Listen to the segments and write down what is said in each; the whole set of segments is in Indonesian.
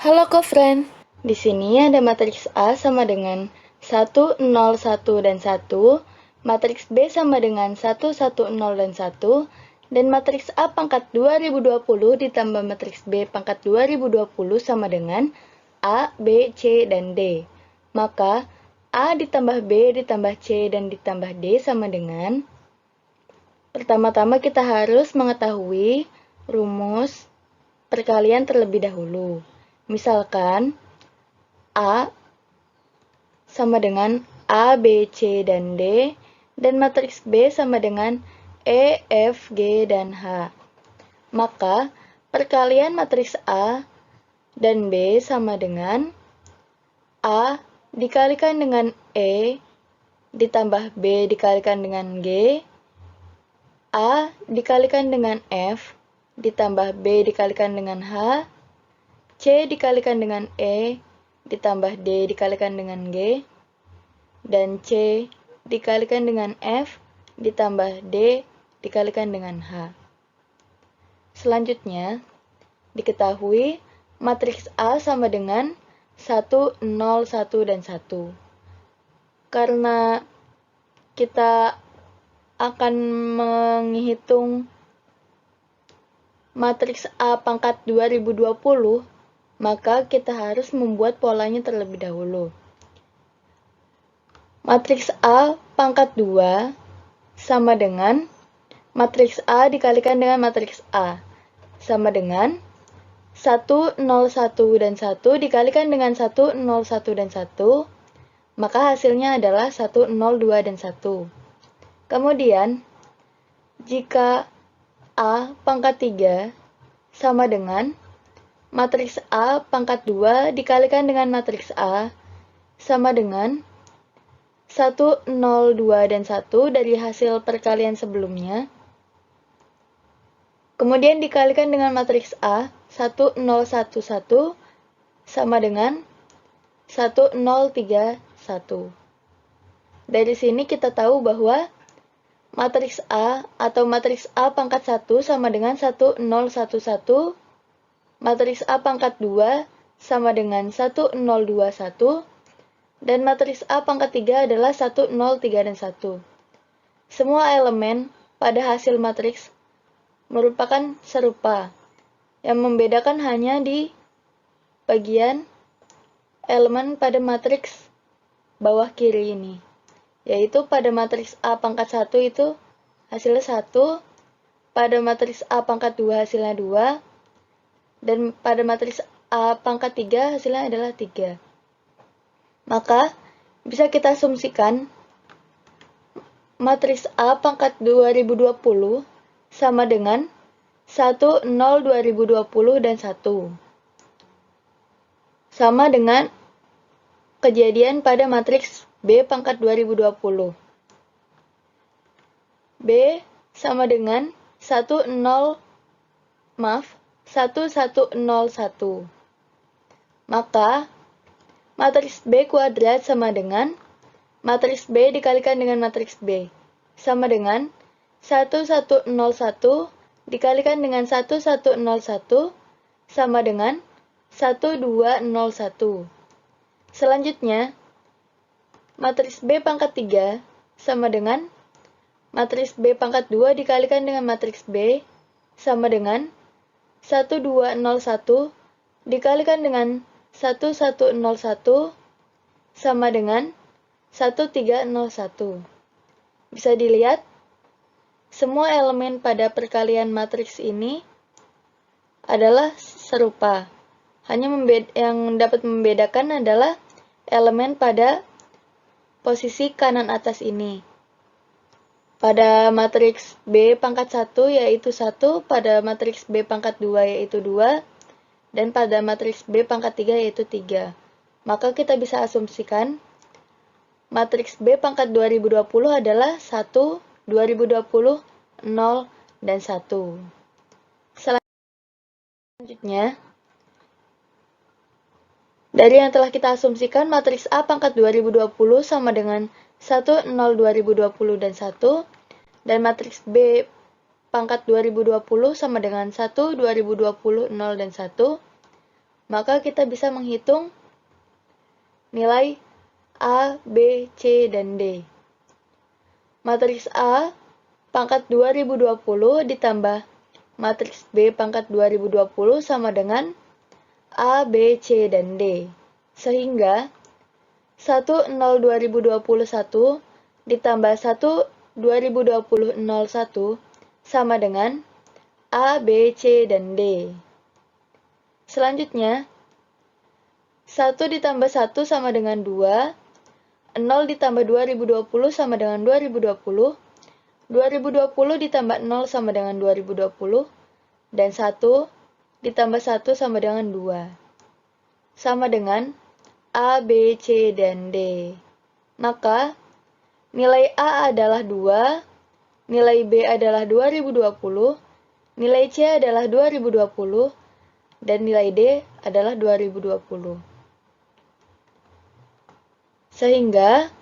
Halo co-friend, di sini ada matriks A sama dengan 1, 0, 1, dan 1, matriks B sama dengan 1, 1, 0, dan 1, dan matriks A pangkat 2020 ditambah matriks B pangkat 2020 sama dengan A, B, C, dan D. Maka A ditambah B ditambah C dan ditambah D sama dengan, pertama-tama kita harus mengetahui rumus perkalian terlebih dahulu. Misalkan, A sama dengan A, B, C, dan D, dan matriks B sama dengan E, F, G, dan H. Maka, perkalian matriks A dan B sama dengan A dikalikan dengan E ditambah B dikalikan dengan G, A dikalikan dengan F ditambah B dikalikan dengan H, C dikalikan dengan E ditambah D dikalikan dengan G, dan C dikalikan dengan F ditambah D dikalikan dengan H. Selanjutnya, diketahui matriks A sama dengan 1, 0, 1, dan 1. Karena kita akan menghitung matriks A pangkat 2020, maka kita harus membuat polanya terlebih dahulu. Matriks A pangkat 2 sama dengan matriks A dikalikan dengan matriks A sama dengan 1, 0, 1, dan 1 dikalikan dengan 1, 0, 1, dan 1, maka hasilnya adalah 1, 0, 2, dan 1. Kemudian, jika A pangkat 3 sama dengan matriks A pangkat 2 dikalikan dengan matriks A sama dengan 1, 0, 2, dan 1 dari hasil perkalian sebelumnya. Kemudian dikalikan dengan matriks A, 1, 0, 1, 1 sama dengan 1, 0, 3, 1. Dari sini kita tahu bahwa matriks A atau matriks A pangkat 1 sama dengan 1, 0, 1, 1, matriks A pangkat 2 sama dengan 1, 0, 2, 1, dan matriks A pangkat 3 adalah 1, 0, 3, dan 1. Semua elemen pada hasil matriks merupakan serupa. Yang membedakan hanya di bagian elemen pada matriks bawah kiri ini. Yaitu pada matriks A pangkat 1 itu hasilnya 1, pada matriks A pangkat 2 hasilnya 2, dan pada matriks A pangkat 3 hasilnya adalah 3. Maka, bisa kita asumsikan matriks A pangkat 2020 sama dengan 1, 0, 2020, dan 1. Sama dengan kejadian pada matriks B pangkat 2020. B sama dengan 1, 0, 1, 1, 0, 1. Maka, matriks B kuadrat sama dengan matriks B dikalikan dengan matriks B. Sama dengan 1, 1, 0, 1 dikalikan dengan 1, 1, 0, 1 sama dengan 1, 2, 0, 1. Selanjutnya, matriks B pangkat 3 sama dengan matriks B pangkat 2 dikalikan dengan matriks B sama dengan 1, 2, 0, 1 dikalikan dengan 1, 1, 0, 1 sama dengan 1, 3, 0, 1. Bisa dilihat, semua elemen pada perkalian matriks ini adalah serupa. Hanya yang dapat membedakan adalah elemen pada posisi kanan atas ini. Pada matriks B pangkat 1 yaitu 1, pada matriks B pangkat 2 yaitu 2, dan pada matriks B pangkat 3 yaitu 3. Maka kita bisa asumsikan matriks B pangkat 2020 adalah 1, 2020, 0, dan 1. Selanjutnya, dari yang telah kita asumsikan, matriks A pangkat 2020 sama dengan 1, 0, 2020, dan 1, dan matriks B pangkat 2020 sama dengan 1, 2020, 0, dan 1, maka kita bisa menghitung nilai A, B, C, dan D. Matriks A pangkat 2020 ditambah matriks B pangkat 2020 sama dengan A, B, C, dan D. Sehingga 1, 0, 2021 ditambah 1, 2020, 01 sama dengan A, B, C, dan D. Selanjutnya, 1 ditambah 1 sama dengan 2, 0 ditambah 2020 sama dengan 2020, 2020 ditambah 0 sama dengan 2020, dan 1 ditambah 1 sama dengan 2. Sama dengan A, B, C, dan D. Maka, nilai A adalah 2, nilai B adalah 2020, nilai C adalah 2020, dan nilai D adalah 2020. Sehingga,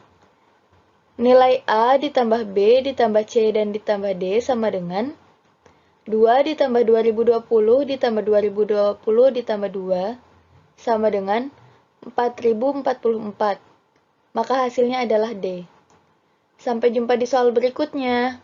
nilai A ditambah B ditambah C dan ditambah D sama dengan 2 ditambah 2020 ditambah 2020 ditambah 2 sama dengan 4044. Maka hasilnya adalah D. Sampai jumpa di soal berikutnya.